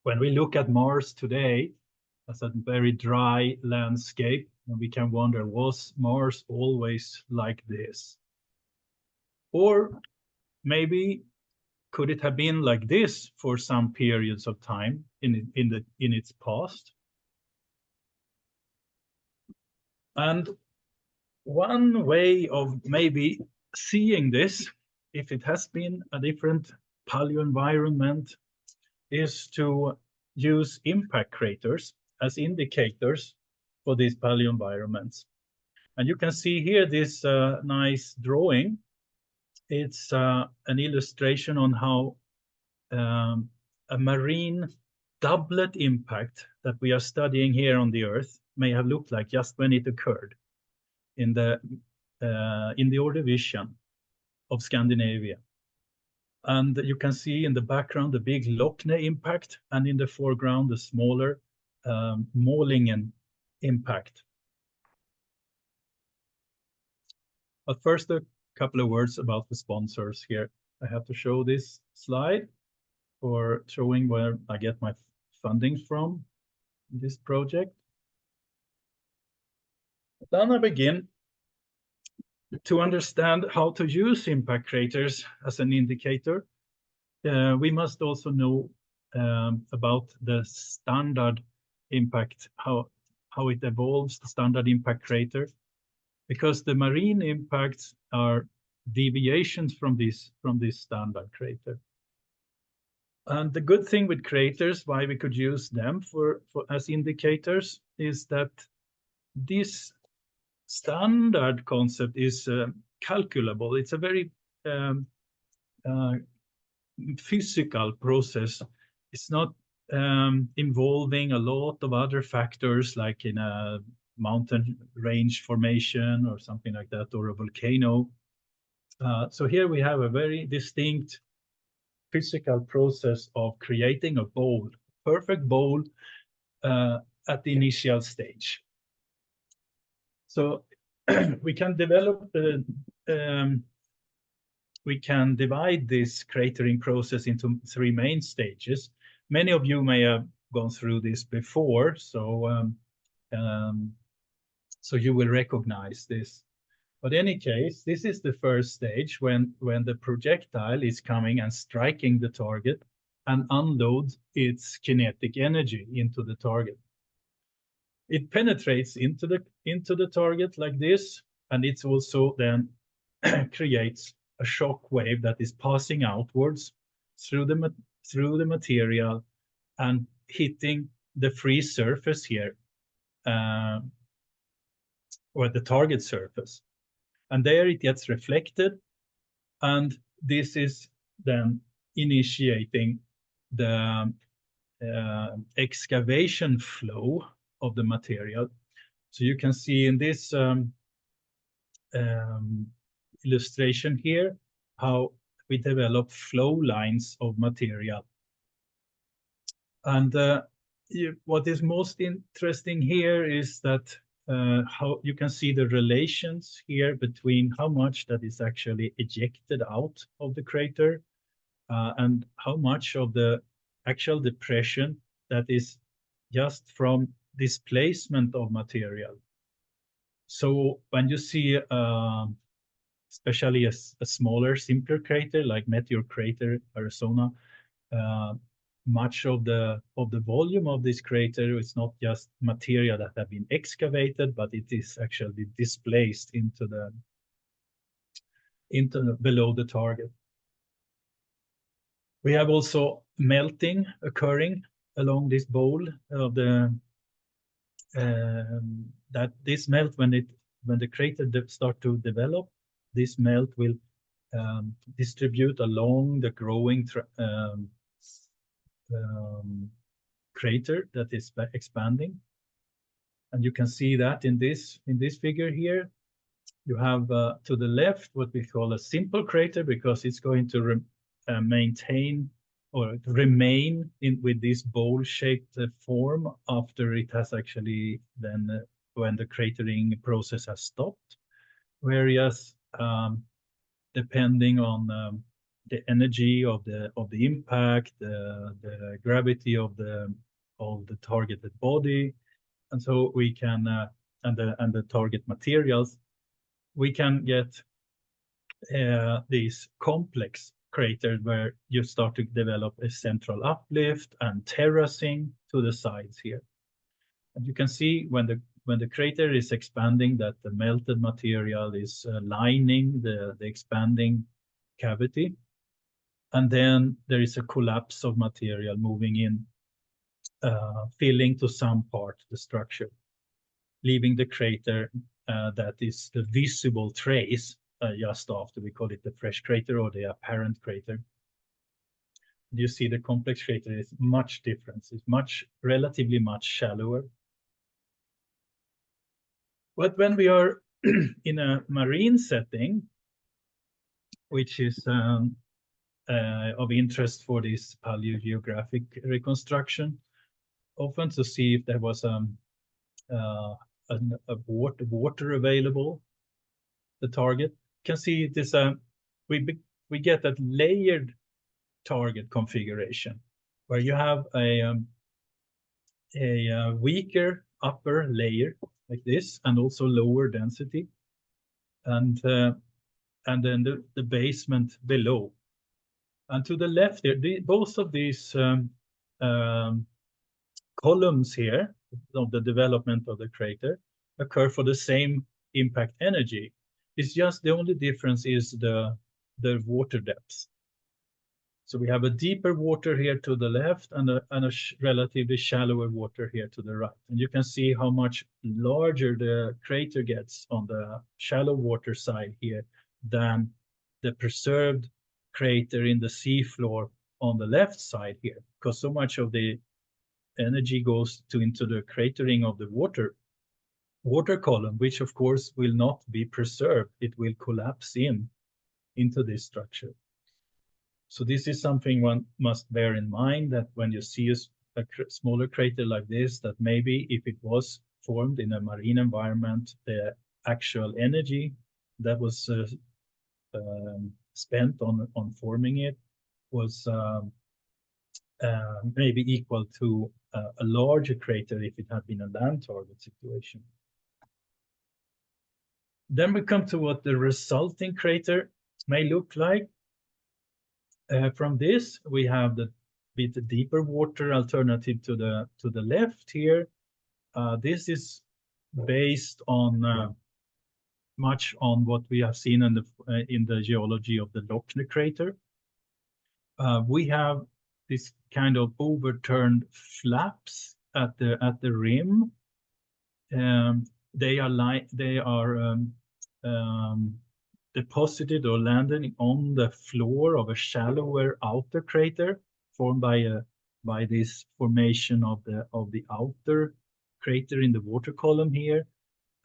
when we look at Mars today as a very dry landscape, and we can wonder, was Mars always like this? Or maybe could it have been like this for some periods of time in its past? And one way of maybe seeing this, if it has been a different paleoenvironment, is to use impact craters as indicators for these paleoenvironments. And you can see here this nice drawing. It's an illustration on how a marine doublet impact that we are studying here on the Earth may have looked like just when it occurred in the Ordovician of Scandinavia. And you can see in the background the big Lochne impact, and in the foreground the smaller Målingen impact. But first, a couple of words about the sponsors here. I have to show this slide for showing where I get my funding from in this project. Then I begin to understand how to use impact craters as an indicator. We must also know about the standard impact, how it evolves, the standard impact crater, because the marine impacts are deviations from this standard crater. And the good thing with craters, why we could use them as indicators, is that this standard concept is calculable. It's a very physical process. It's not involving a lot of other factors like in a mountain range formation or something like that, or a volcano. So here we have a very distinct physical process of creating a bowl, perfect bowl at the initial stage. So we can develop, we can divide this cratering process into 3 main stages. Many of you may have gone through this before, so you will recognize this. But in any case, this is the first stage when the projectile is coming and striking the target and unloads its kinetic energy into the target. It penetrates into the target like this, and it's also then creates a shock wave that is passing outwards through the material and hitting the free surface here, or the target surface. And there it gets reflected, and this is then initiating the excavation flow of the material. So you can see in this illustration here how we develop flow lines of material. And what is most interesting here is that how you can see the relations here between how much that is actually ejected out of the crater and how much of the actual depression that is just from displacement of material. So when you see especially a smaller, simpler crater like Meteor Crater, Arizona, much of the volume of this crater is not just material that have been excavated, but it is actually displaced into the below the target. We have also melting occurring along this bowl of the that this melt when the crater start to develop, this melt will distribute along the growing crater that is expanding, and you can see that in this figure here. You have to the left what we call a simple crater, because it's going to maintain or remain with this bowl-shaped form after it has actually then when the cratering process has stopped. Whereas depending on the energy of the impact, the gravity of the targeted body, and so we can and the target materials, we can get these complex craters where you start to develop a central uplift and terracing to the sides here. And you can see when the crater is expanding that the melted material is lining the expanding cavity. And then there is a collapse of material moving in, filling to some part the structure, leaving the crater that is the visible trace just after. We call it the fresh crater or the apparent crater. You see the complex crater is much different. It's relatively much shallower. But when we are in a marine setting, which is of interest for this paleogeographic reconstruction, often to see if there was water available, the target. You can see this. We get that layered target configuration where you have a weaker upper layer like this, and also lower density, and then the basement below. And to the left here, both of these columns here of the development of the crater occur for the same impact energy. It's just the only difference is the water depth. So we have a deeper water here to the left and a relatively shallower water here to the right. And you can see how much larger the crater gets on the shallow water side here than the preserved crater in the seafloor on the left side here, because so much of the energy goes into the cratering of the water column, which of course will not be preserved. It will collapse into this structure. So this is something one must bear in mind, that when you see a smaller crater like this, that maybe if it was formed in a marine environment, the actual energy that was spent on forming it was maybe equal to a larger crater if it had been a land target situation. Then we come to what the resulting crater may look like. From this, we have the bit deeper water alternative to the left here. This is based on much on what we have seen in the geology of the Lochner crater. We have this kind of overturned flaps at the rim. They are deposited or landing on the floor of a shallower outer crater formed by this formation of the outer crater in the water column here,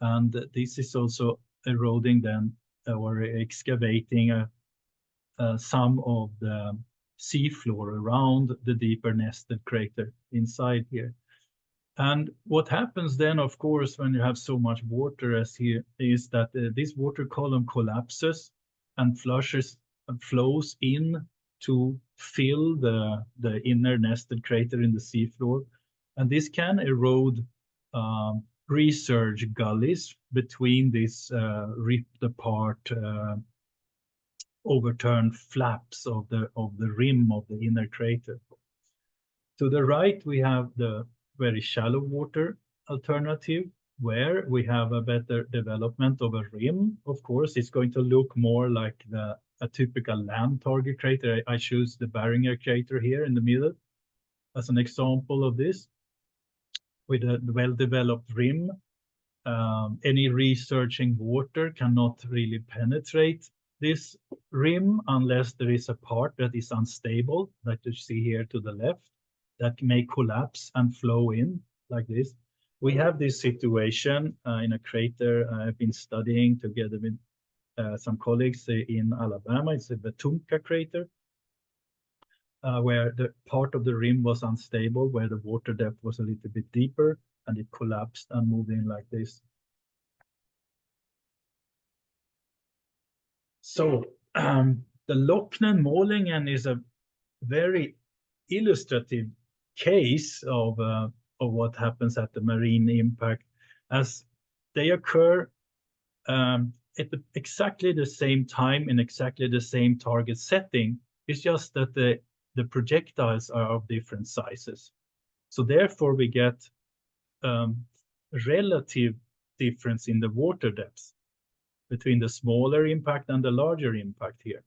and this is also eroding then or excavating some of the seafloor around the deeper nested crater inside here. And what happens then, of course, when you have so much water as here, is that this water column collapses and flows in to fill the inner nested crater in the seafloor. And this can erode resurge gullies between these ripped apart overturned flaps of the rim of the inner crater. To the right, we have the very shallow water alternative, where we have a better development of a rim. Of course, it's going to look more like a typical land target crater. I choose the Barringer crater here in the middle as an example of this, with a well-developed rim. Any resurging water cannot really penetrate this rim unless there is a part that is unstable, like you see here to the left, that may collapse and flow in like this. We have this situation in a crater I've been studying together with some colleagues in Alabama. It's a Wetumpka crater, where the part of the rim was unstable, where the water depth was a little bit deeper, and it collapsed and moved in like this. So The Lochner-Målingen is a very illustrative case of what happens at the marine impact, as they occur at exactly the same time in exactly the same target setting. It's just that the projectiles are of different sizes. So therefore we get relative difference in the water depth between the smaller impact and the larger impact here.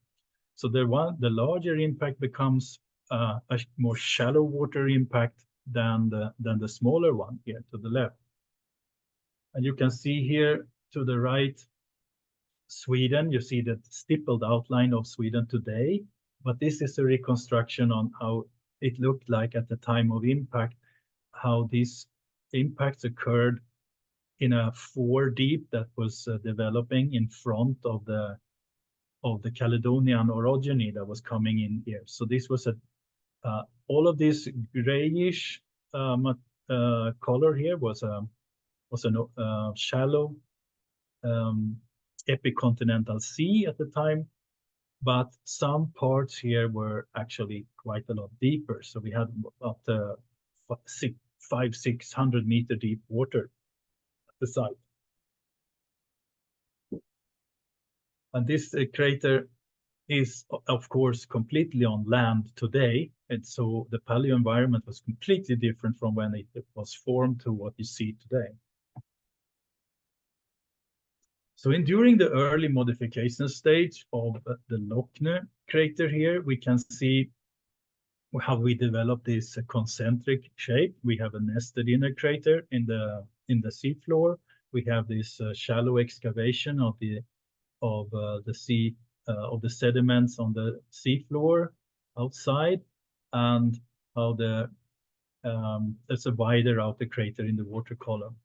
So the larger impact becomes a more shallow water impact than the smaller one here to the left. And you can see here to the right, Sweden. You see the stippled outline of Sweden today, but this is a reconstruction on how it looked like at the time of impact, how these impacts occurred in a 4 deep that was developing in front of the Caledonian orogeny that was coming in here. So this was all of this grayish color here was a shallow epicontinental sea at the time, but some parts here were actually quite a lot deeper. So we had up to 500-600 meter deep water at the site. And this crater is, of course, completely on land today. And so the paleoenvironment was completely different from when it was formed to what you see today. So during the early modification stage of the Lochner crater here, we can see how we developed this concentric shape. We have a nested inner crater in the seafloor. We have this shallow excavation of the sediments on the seafloor outside, and how there's a wider outer crater in the water column.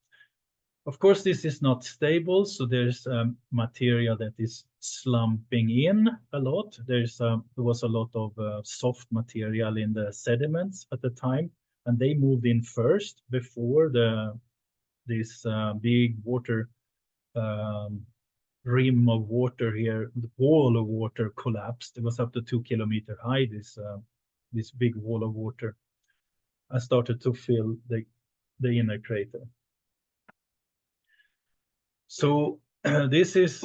Of course, this is not stable, so there's material that is slumping in a lot. There was a lot of soft material in the sediments at the time, and they moved in first before this big water rim of water here, the wall of water collapsed. It was up to 2 kilometers high, this big wall of water, and started to fill the inner crater. So this is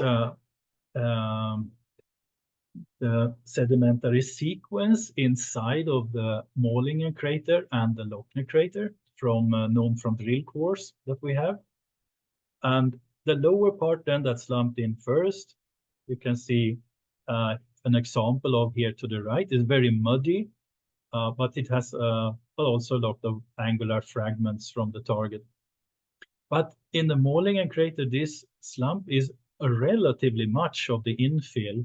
the sedimentary sequence inside of the Målingen crater and the Lochner crater known from drill cores that we have. And the lower part then that's lumped in first, you can see an example of here to the right. Is very muddy, but it has also a lot of angular fragments from the target. But in the Målingen crater, this slump is relatively much of the infill,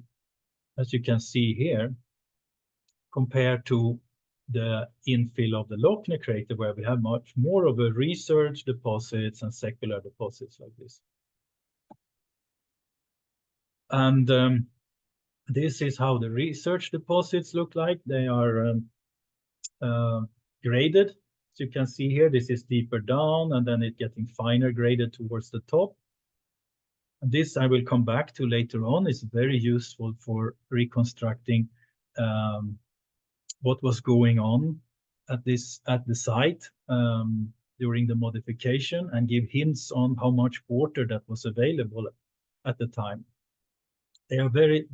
as you can see here, compared to the infill of the Lochner crater, where we have much more of a resurge deposits and secular deposits like this. And this is how the research deposits look like. They are graded. As you can see here, this is deeper down, and then it's getting finer graded towards the top. And this I will come back to later on. It's very useful for reconstructing what was going on at the site during the modification, and give hints on how much water that was available at the time.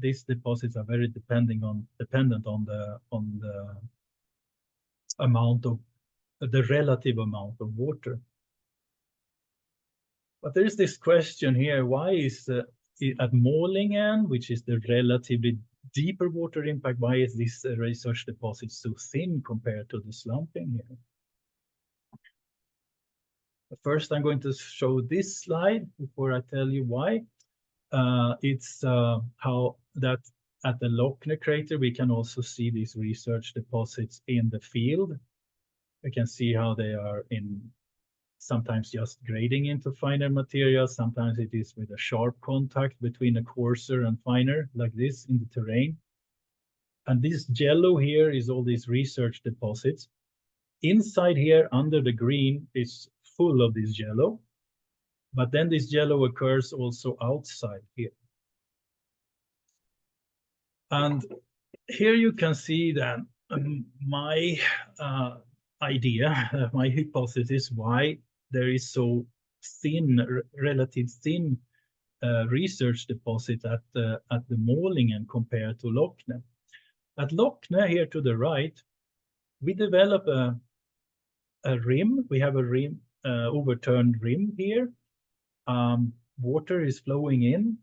These deposits are very dependent on the amount of the relative amount of water. But there is this question here: why is at Målingen, which is the relatively deeper water impact, why is this research deposit so thin compared to the slumping here? First, I'm going to show this slide before I tell you why. It's how that at the Lochner crater, we can also see these research deposits in the field. You can see how they are sometimes just grading into finer material. Sometimes it is with a sharp contact between a coarser and finer, like this in the terrain. And this yellow here is all these research deposits. Inside here, under the green, is full of this yellow. But then this yellow occurs also outside here. And here you can see that my idea, my hypothesis, why there is so thin, relative thin research deposit at the Målingen compared to Lochner. At Lochner, here to the right, we develop a rim. We have a rim, overturned rim here. Water is flowing in,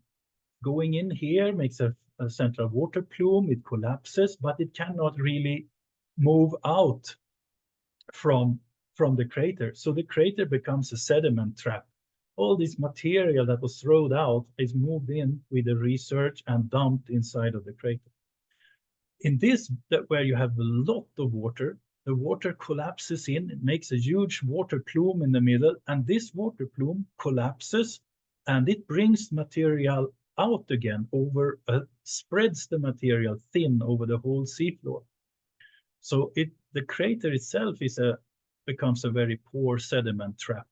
going in here, makes a central water plume. It collapses, but it cannot really move out from the crater. So the crater becomes a sediment trap. All this material that was thrown out is moved in with the resurge and dumped inside of the crater. In this, where you have a lot of water, the water collapses in, it makes a huge water plume in the middle, and this water plume collapses and it brings material out again over, spreads the material thin over the whole seafloor. So the crater itself becomes a very poor sediment trap.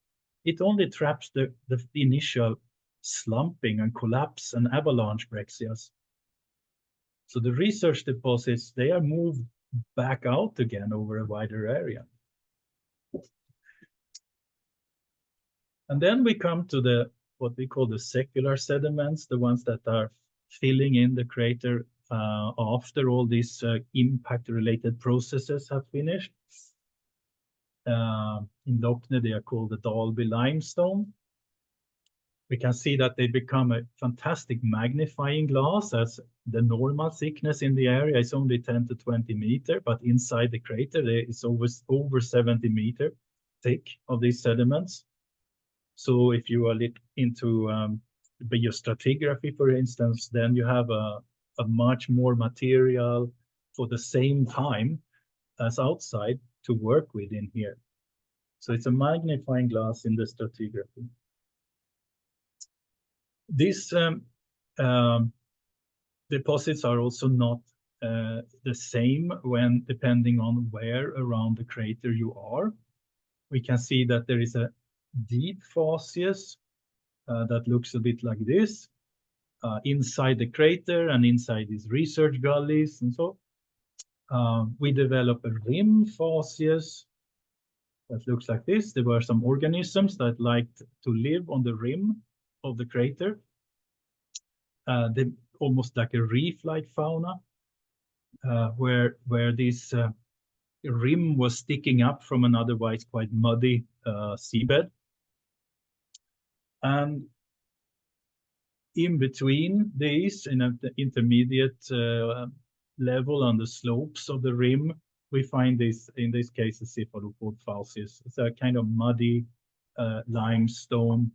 It only traps the initial slumping and collapse and avalanche breccias. So the research deposits, they are moved back out again over a wider area. And then we come to what we call the secular sediments, the ones that are filling in the crater after all these impact-related processes have finished. In Lochner, they are called the Dalby limestone. We can see that they become a fantastic magnifying glass, as the normal thickness in the area is only 10 to 20 meters, but inside the crater there is over 70 meters thick of these sediments. So if you are into biostratigraphy, for instance, then you have a much more material for the same time as outside to work with in here. So it's a magnifying glass in the stratigraphy. These deposits are also not the same when depending on where around the crater you are. We can see that there is a deep facies that looks a bit like this inside the crater and inside these resurge gullies and so. We develop a rim facies that looks like this. There were some organisms that liked to live on the rim of the crater. They almost like a reef-like fauna, where this rim was sticking up from an otherwise quite muddy seabed. And in between these, in the intermediate level on the slopes of the rim, we find this, in this case, a cephalopod facies. It's a kind of muddy limestone,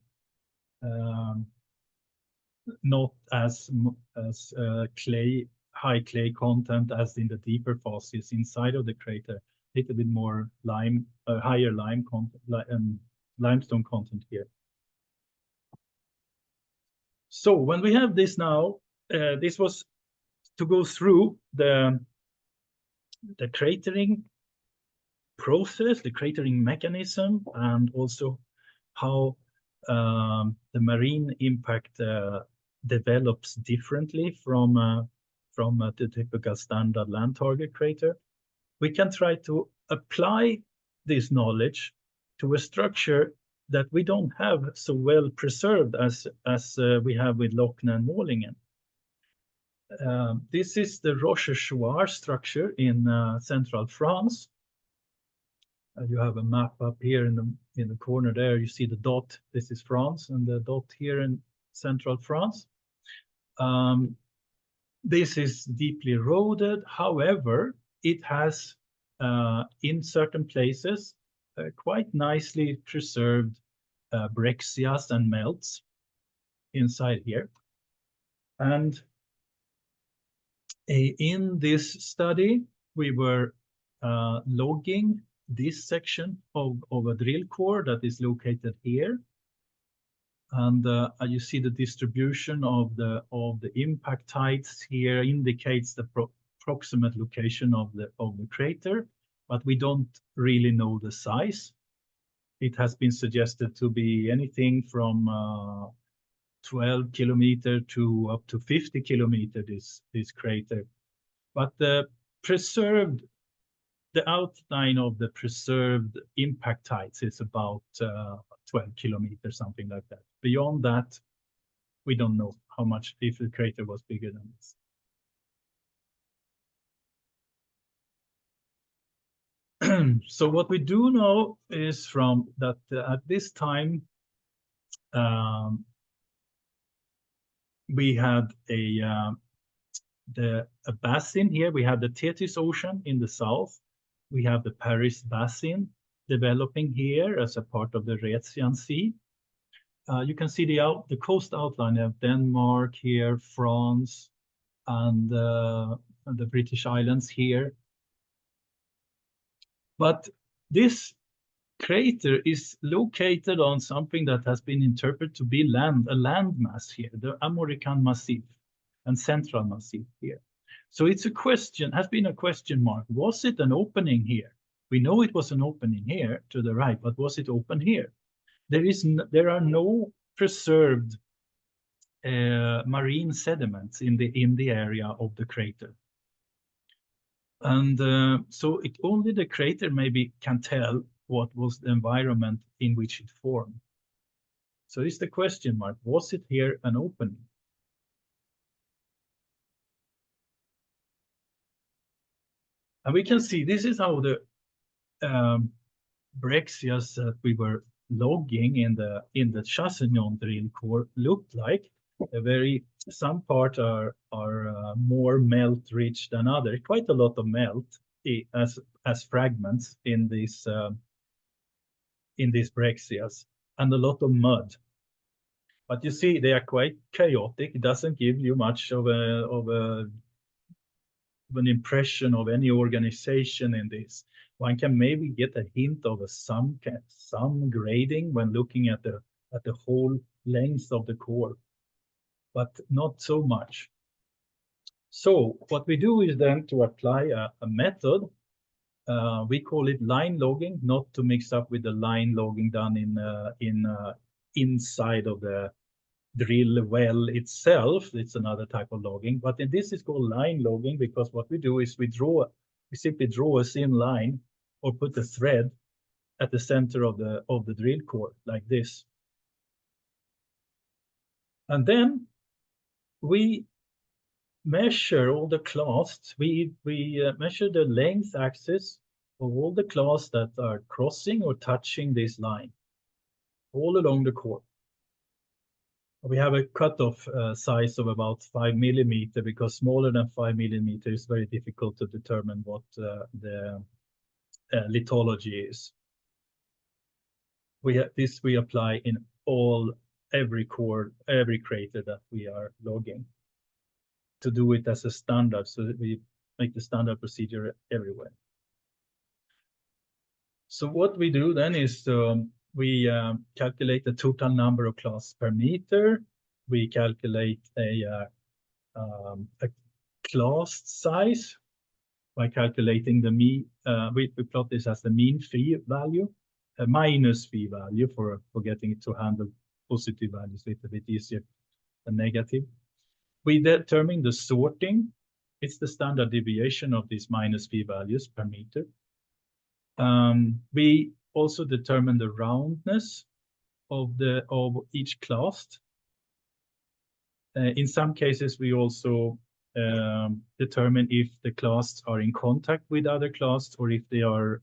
not as high clay content as in the deeper facies inside of the crater. A little bit more higher limestone content here. So when we have this now, this was to go through the cratering process, the cratering mechanism, and also how the marine impact develops differently from the typical standard land target crater. We can try to apply this knowledge to a structure that we don't have so well preserved as we have with Lochner and Målingen. This is the Rochechouart structure in central France. You have a map up here in the corner there. You see the dot. This is France, and the dot here in central France. This is deeply eroded. However, it has in certain places quite nicely preserved breccias and melts inside here. And in this study, we were logging this section of a drill core that is located here. And you see the distribution of the impact heights here indicates the proximate location of the crater, but we don't really know the size. It has been suggested to be anything from 12 kilometers to up to 50 kilometers, this crater. But the outline of the preserved impact heights is about 12 kilometers, something like that. Beyond that, we don't know how much, if the crater was bigger than this. So what we do know is from that at this time, we had a basin here. We have the Tethys Ocean in the south. We have the Paris Basin developing here as a part of the Rhetian Sea. You can see the coast outline of Denmark here, France, and the British Islands here. But this crater is located on something that has been interpreted to be a landmass here, the Armorican Massif and Central Massif here. So it's a question, has been a question mark. Was it an opening here? We know it was an opening here to the right, but was it open here? There are no preserved marine sediments in the area of the crater. And so only the crater maybe can tell what was the environment in which it formed. So it's the question mark, was it here an opening? And we can see this is how the breccias that we were logging in the Chassignon drill core looked like. Some parts are more melt rich than others. Quite a lot of melt as fragments in these breccias, and a lot of mud. But you see, they are quite chaotic. It doesn't give you much of an impression of any organization in this. One can maybe get a hint of some grading when looking at the whole length of the core, but not so much. So what we do is then to apply a method. We call it line logging, not to mix up with the line logging done inside of the drill well itself. It's another type of logging, but this is called line logging because what we do is we simply draw a thin line or put a thread at the center of the drill core like this. And then we measure all the clasts. We measure the length axis of all the clasts that are crossing or touching this line all along the core. We have a cutoff size of about 5 millimeter because smaller than 5 millimeter is very difficult to determine what the lithology is. We apply in every crater that we are logging to do it as a standard, so that we make the standard procedure everywhere. So what we do then is we calculate the total number of clasts per meter. We calculate a clast size by calculating the mean. We plot this as the mean phi value, a minus phi value for getting it to handle positive values a little bit easier than negative. We determine the sorting. It's the standard deviation of these minus phi values per meter. We also determine the roundness of each clast. In some cases, we also determine if the clasts are in contact with other clasts or if they are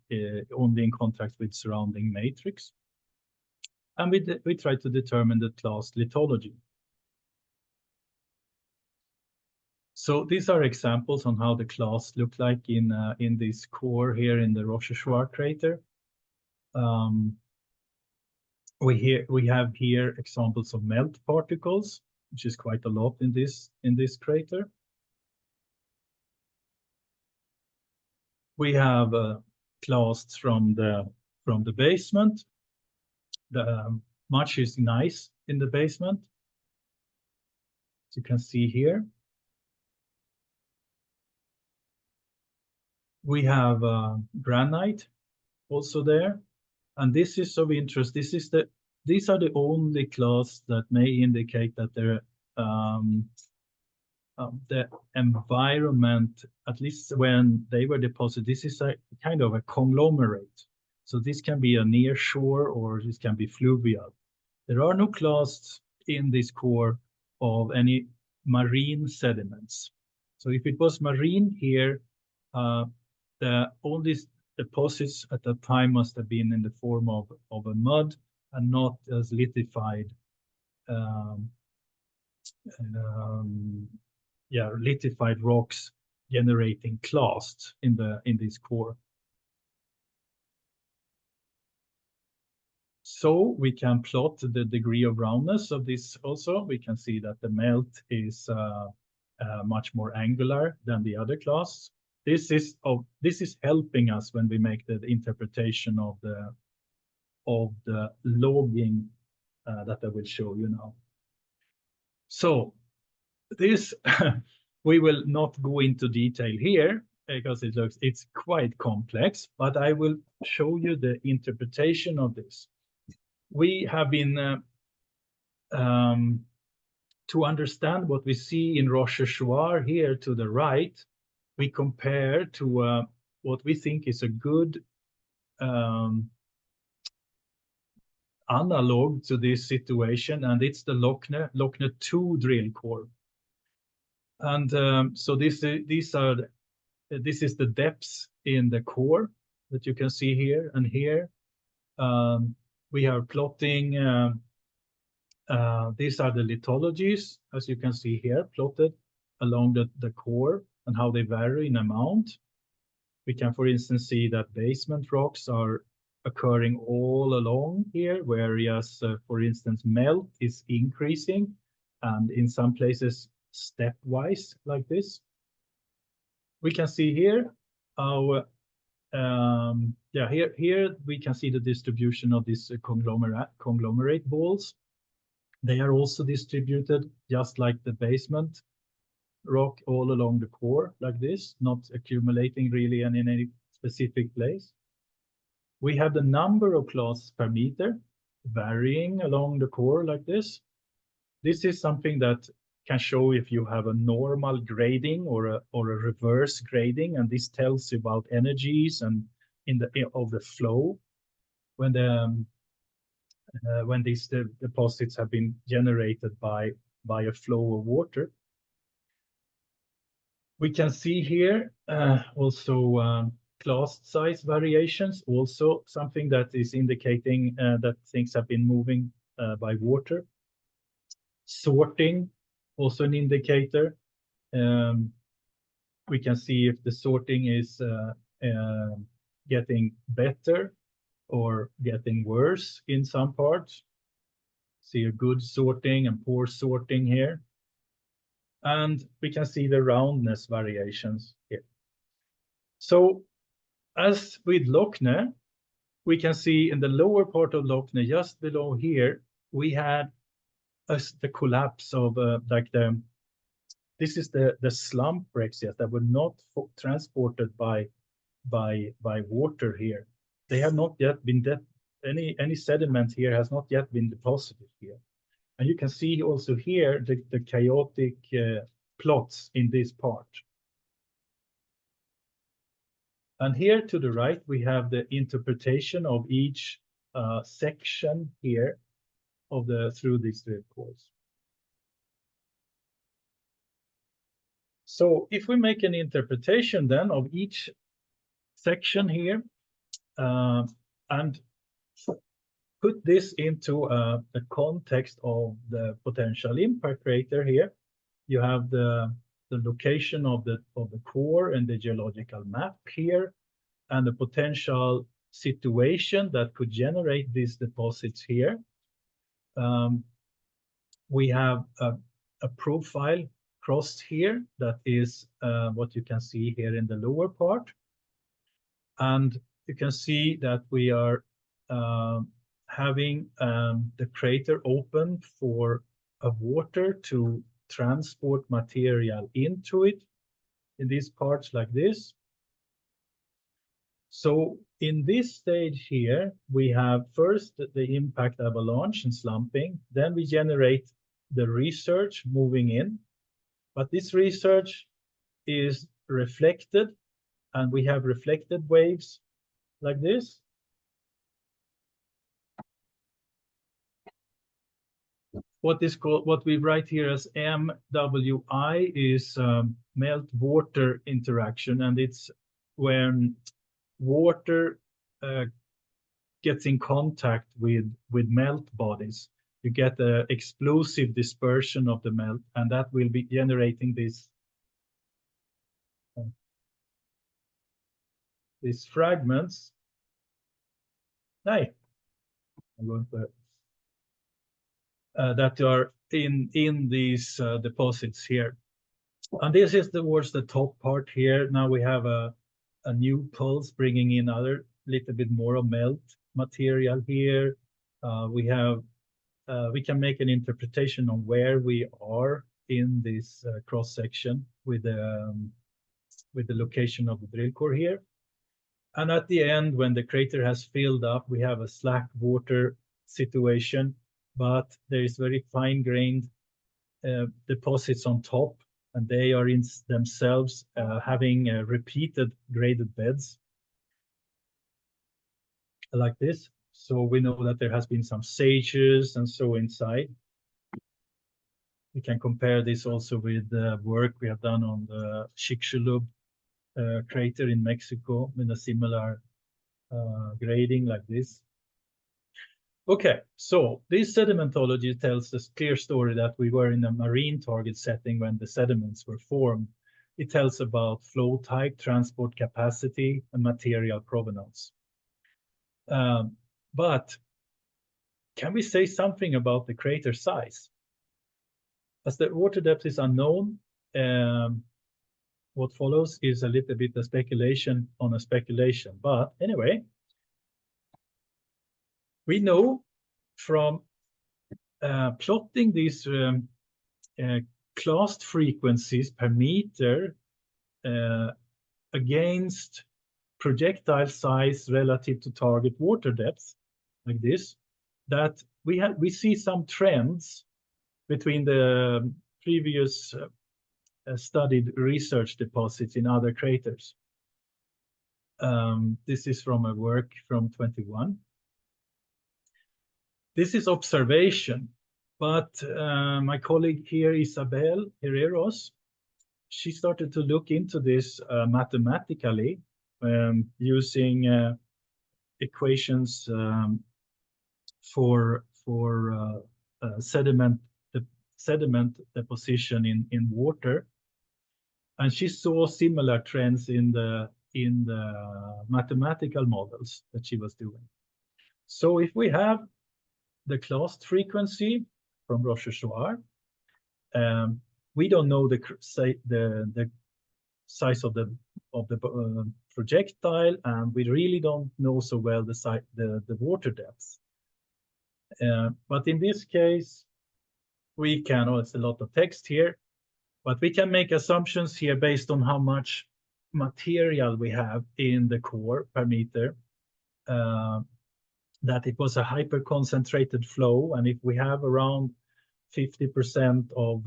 only in contact with surrounding matrix. And we try to determine the clast lithology. So these are examples on how the clasts look like in this core here in the Rochechouart crater. We have here examples of melt particles, which is quite a lot in this crater. We have clasts from the basement. Much is gneiss in the basement, as you can see here. We have granite also there, and this is of interest. These are the only clasts that may indicate that there the environment, at least when they were deposited, this is a kind of a conglomerate. So this can be a near shore or this can be fluvial. There are no clasts in this core of any marine sediments. So if it was marine here, the only deposits at that time must have been in the form of a mud and not as lithified lithified rocks generating clasts in this core. So we can plot the degree of roundness of this also. We can see that the melt is much more angular than the other clasts. This is helping us when we make the interpretation of the logging that I will show you now. So this we will not go into detail here because it's quite complex, but I will show you the interpretation of this. We have been to understand what we see in Rochechouart here to the right, we compare to what we think is a good analog to this situation, and it's the Lochner 2 drill core. And so this is the depths in the core that you can see here, and here we are plotting. These are the lithologies, as you can see here, plotted along the core and how they vary in amount. We can, for instance, see that basement rocks are occurring all along here, whereas, for instance, melt is increasing, and in some places stepwise like this. We can see here how, here we can see the distribution of these conglomerate balls. They are also distributed just like the basement rock all along the core like this, not accumulating really in any specific place. We have the number of clasts per meter varying along the core like this. This is something that can show if you have a normal grading or a reverse grading, and this tells you about energies and of the flow when these deposits have been generated by a flow of water. We can see here also clast size variations, also something that is indicating that things have been moving by water. Sorting, also an indicator. We can see if the sorting is getting better or getting worse in some parts. See a good sorting and poor sorting here. And we can see the roundness variations here. So as with Lochner, we can see in the lower part of Lochner, just below here, we had the collapse of this is the slump breccias that were not transported by water here. They have not yet been any sediment here has not yet been deposited here. And you can see also here the chaotic plots in this part. And here to the right, we have the interpretation of each section here of through these drill cores. So if we make an interpretation then of each section here and put this into the context of the potential impact crater here, you have the location of the core and the geological map here, and the potential situation that could generate these deposits here. We have a profile crossed here that is what you can see here in the lower part, and you can see that we are having the crater open for a water to transport material into it in these parts like this. So in this stage here, we have first the impact avalanche and slumping, then we generate the resurge moving in, But this research is reflected, and we have reflected waves like this. What we write here as MWI is melt-water interaction, and it's when water gets in contact with melt bodies. You get an explosive dispersion of the melt, and that will be generating these fragments. I'm going to that are in these deposits here. And this is towards the top part here. Now we have a new pulse bringing in other little bit more of melt material here. We can make an interpretation on where we are in this cross section with the location of the drill core here. And at the end, when the crater has filled up, we have a slack water situation, but there is very fine-grained deposits on top, and they are in themselves having repeated graded beds like this. So we know that there has been some sages and so inside. We can compare this also with the work we have done on the Chicxulub crater in Mexico with a similar grading like this. Okay, so this sedimentology tells a clear story that we were in a marine target setting when the sediments were formed. It tells about flow type, transport capacity, and material provenance. But can we say something about the crater size? As the water depth is unknown, what follows is a little bit of speculation on a speculation. But anyway, we know from plotting these clast frequencies per meter against projectile size relative to target water depth, like this, that we see some trends between the previous studied research deposits in other craters. This is from a work from 21. This is observation, but my colleague here, Isabel Herreros, she started to look into this mathematically using equations for sediment deposition in water, and she saw similar trends in the mathematical models that she was doing. So if we have the clast frequency from Rochechouart, we don't know the size of the projectile, and we really don't know so well the water depth. But in this case, we can, it's a lot of text here, but we can make assumptions here based on how much material we have in the core per meter, that it was a hyper-concentrated flow, and if we have around 50% of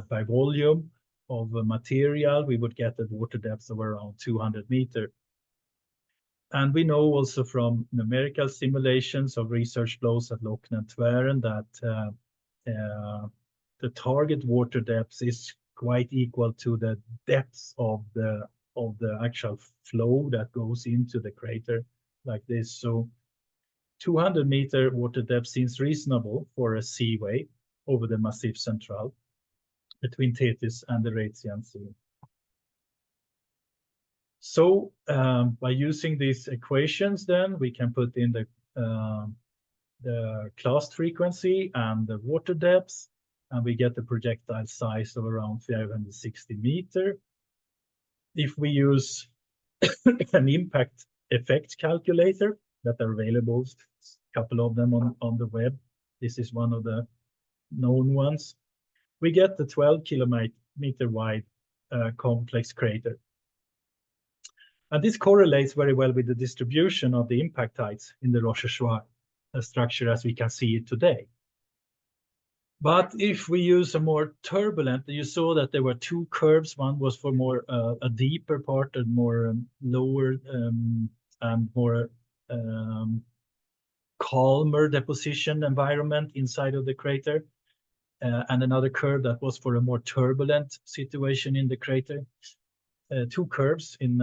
by volume of material, we would get a water depth of around 200 meters. And we know also from numerical simulations of research flows at Lochner and Tvären that the target water depth is quite equal to the depth of the actual flow that goes into the crater like this. So 200-meter water depth seems reasonable for a seaway over the Massif Central between Tethys and the Rhaetian Sea. So by using these equations, then we can put in the clast frequency and the water depth, and we get the projectile size of around 560 meters. If we use an impact effect calculator that are available, a couple of them on the web, this is one of the known ones, we get the 12-kilometer wide complex crater. And this correlates very well with the distribution of the impact heights in the Rochechouart structure as we can see it today. But if we use a more turbulent, you saw that there were two curves. One was for more a deeper part and more lower and more calmer deposition environment inside of the crater, and another curve that was for a more turbulent situation in the crater. Two curves in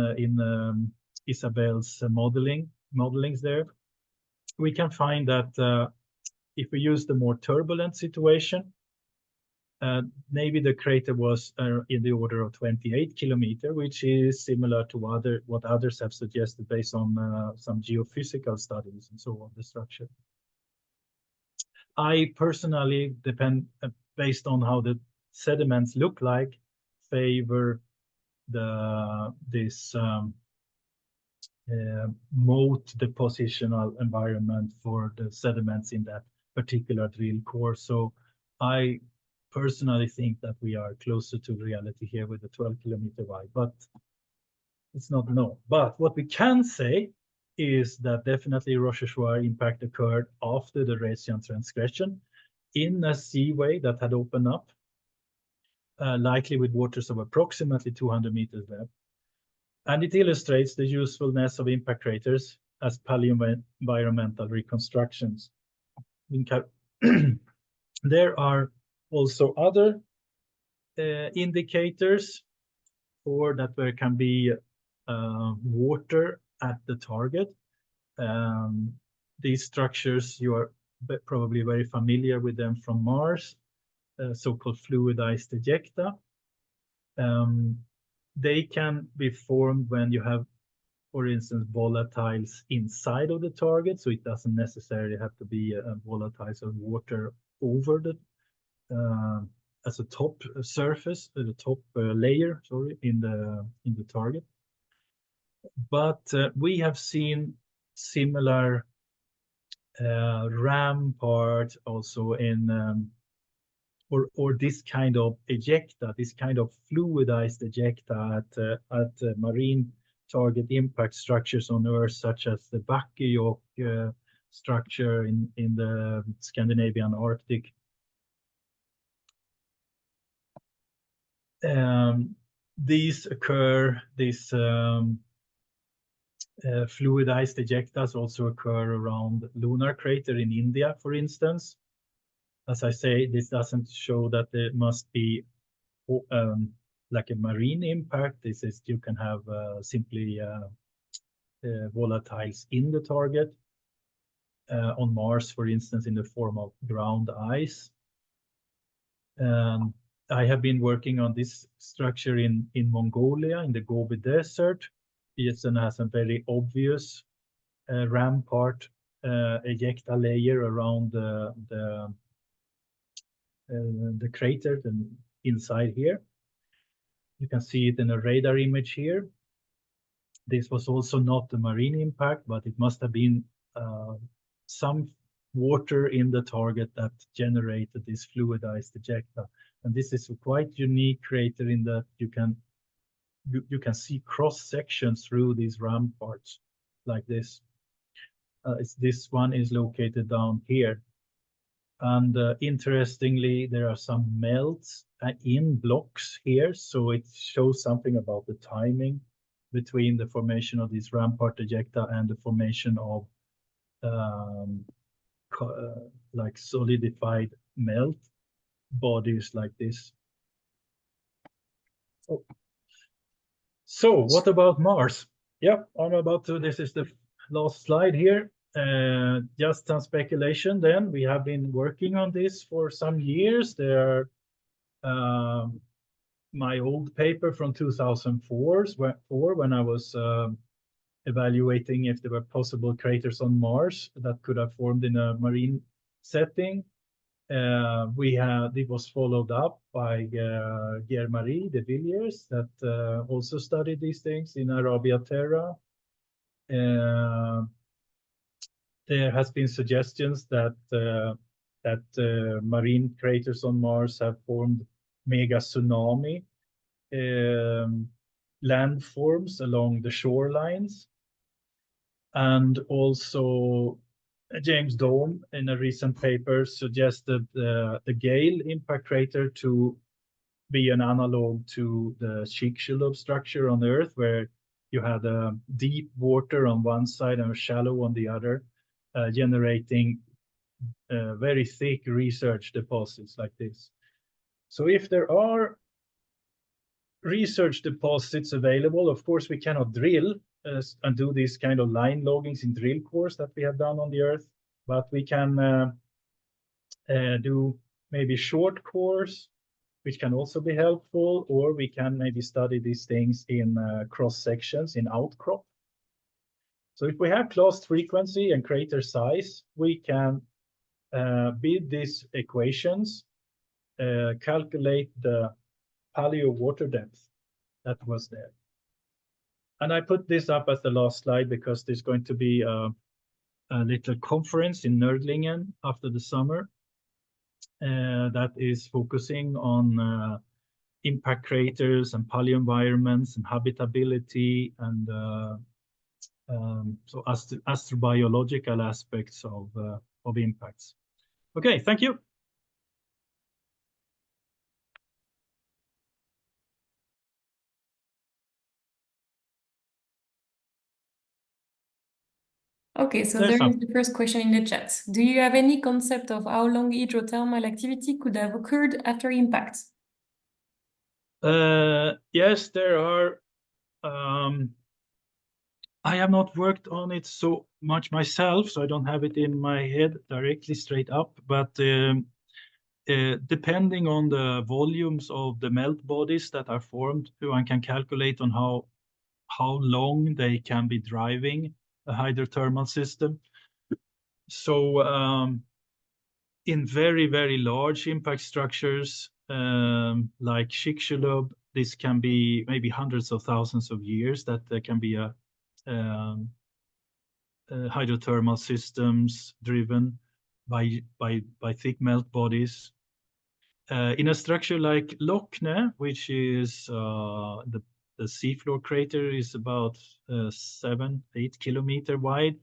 Isabel's modelings there. We can find that if we use the more turbulent situation, maybe the crater was in the order of 28 kilometers, which is similar to what others have suggested based on some geophysical studies and so on the structure. I personally based on how the sediments look like, favor this moat depositional environment for the sediments in that particular drill core. So I personally think that we are closer to reality here with the 12-kilometer wide, but it's not known. But what we can say is that definitely resurging impact occurred after the Resian transgression in a seaway that had opened up, likely with waters of approximately 200 meters depth. And it illustrates the usefulness of impact craters as paleoenvironmental reconstructions. There are also other indicators for that there can be water at the target. These structures, you are probably very familiar with them from Mars, so-called fluidized ejecta. They can be formed when you have, for instance, volatiles inside of the target. So it doesn't necessarily have to be a volatiles of water over the as a top surface, the top layer, sorry, in the target. But we have seen similar rampart also in or this kind of ejecta, this kind of fluidized ejecta at marine target impact structures on Earth, such as the Bakkejoch structure in the Scandinavian Arctic. These fluidized ejectas also occur around lunar crater in India, for instance. As I say, this doesn't show that there must be like a marine impact. This is, you can have simply volatiles in the target. On Mars, for instance, in the form of ground ice. I have been working on this structure in Mongolia, in the Gobi Desert. It has a very obvious rampart ejecta layer around the crater and inside here. You can see it in a radar image here. This was also not a marine impact, but it must have been some water in the target that generated this fluidized ejecta. And this is a quite unique crater in that you can see cross sections through these ramparts like this. This one is located down here. And interestingly, there are some melts in blocks here. So it shows something about the timing between the formation of these rampart ejecta and the formation of like solidified melt bodies like this. Oh. So what about Mars? Yeah, I'm about to, this is the last slide here. Just some speculation then. We have been working on this for some years. There are my old paper from 2004 when I was evaluating if there were possible craters on Mars that could have formed in a marine setting. It was followed up by Pierre-Marie de Villiers that also studied these things in Arabia Terra. There has been suggestions that marine craters on Mars have formed mega tsunami landforms along the shorelines. And also James Dome, in a recent paper, suggested the Gale impact crater to be an analog to the Chicxulub structure on Earth, where you had deep water on one side and shallow on the other, generating very thick research deposits like this. So if there are research deposits available, of course, we cannot drill and do this kind of line loggings in drill cores that we have done on the Earth, but we can do maybe short cores, which can also be helpful, or we can maybe study these things in cross sections in outcrop. So if we have clast frequency and crater size, we can build these equations, calculate the paleo water depth that was there. And I put this up as the last slide because there's going to be a little conference in Nördlingen after the summer that is focusing on impact craters and paleoenvironments and habitability and so astrobiological aspects of impacts. Okay, thank you. Okay, so there is the first question in the chat. Do you have any concept of how long hydrothermal activity could have occurred after impact? Yes, there are. I have not worked on it so much myself, so I don't have it in my head directly straight up, but depending on the volumes of the melt bodies that are formed, one can calculate on how long they can be driving a hydrothermal system. So in very, very large impact structures like Chicxulub, this can be maybe hundreds of thousands of years that there can be a hydrothermal systems driven by thick melt bodies. In a structure like Lochne, which is the seafloor crater is about 7-8 kilometer wide.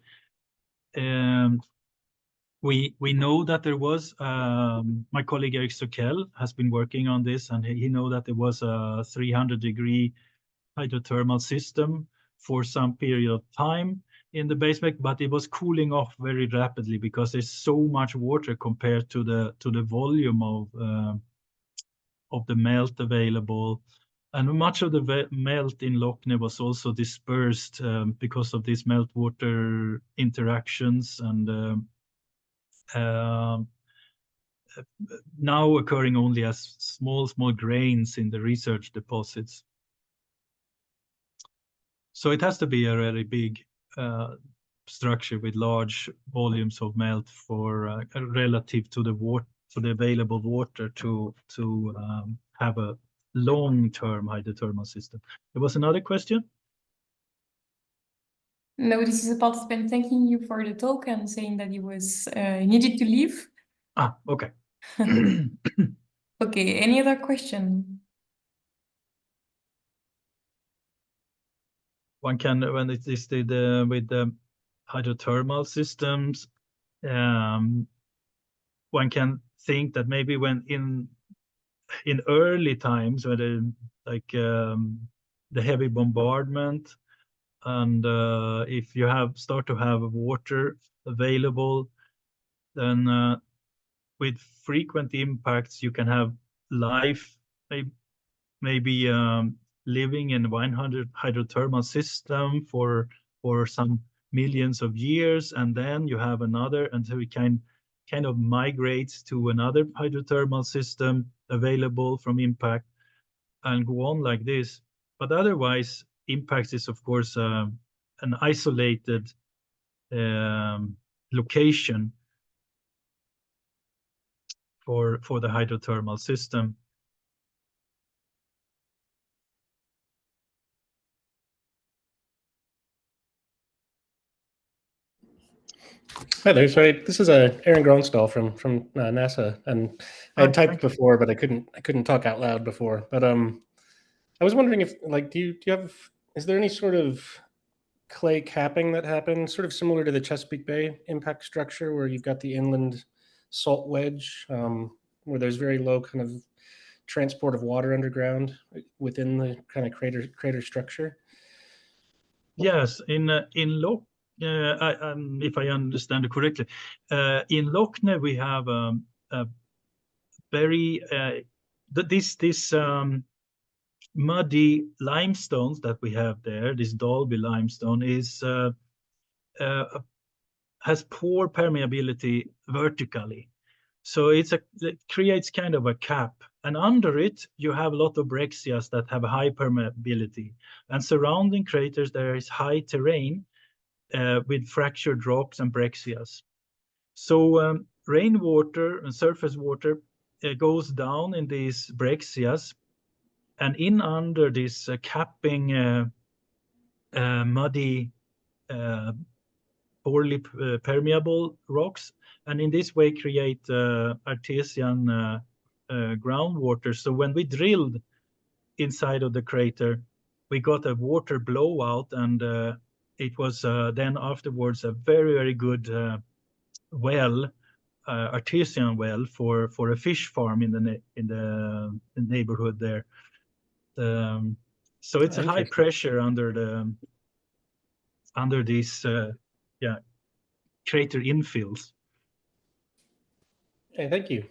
We know that there was, my colleague Eric Stokel has been working on this, and he know that there was a 300-degree hydrothermal system for some period of time in the basement, but it was cooling off very rapidly because there's so much water compared to the volume of the melt available. And much of the melt in Lochne was also dispersed because of these meltwater interactions and now occurring only as small grains in the research deposits. So it has to be a really big structure with large volumes of melt for relative to the available water to have a long-term hydrothermal system. There was another question? No, this is a participant thanking you for the talk and saying that he was needed to leave. Ah, okay. Okay, any other question? One can, when it is with the hydrothermal systems, one can think that maybe when in early times, when the heavy bombardment, and if you start to have water available, then with frequent impacts you can have life maybe living in one hydrothermal system for some millions of years, and then you have another until it kind of migrates to another hydrothermal system available from impact and go on like this. But otherwise, impact is of course an isolated location for the hydrothermal system. Hi there. Sorry, this is Aaron Gronstall from NASA, and I had typed before, but I couldn't talk out loud before. But I was wondering if, like, do you have, is there any sort of clay capping that happened, sort of similar to the Chesapeake Bay impact structure, where you've got the inland salt wedge, where there's very low kind of transport of water underground within the kind of crater structure? Yes, in Loch, if I understand it correctly, in Lochne we have a very this muddy limestones that we have there. This Dalby limestone is has poor permeability vertically, so it creates kind of a cap. And under it, you have a lot of breccias that have high permeability. And surrounding craters, there is high terrain with fractured rocks and breccias. So rainwater and surface water goes down in these breccias, and in under this capping muddy, poorly permeable rocks, and in this way create artesian groundwater. So when we drilled inside of the crater, we got a water blowout, and it was then afterwards a very, very good well, artesian well for a fish farm in the neighborhood there. So it's a high pressure under these crater infills. Hey, thank you.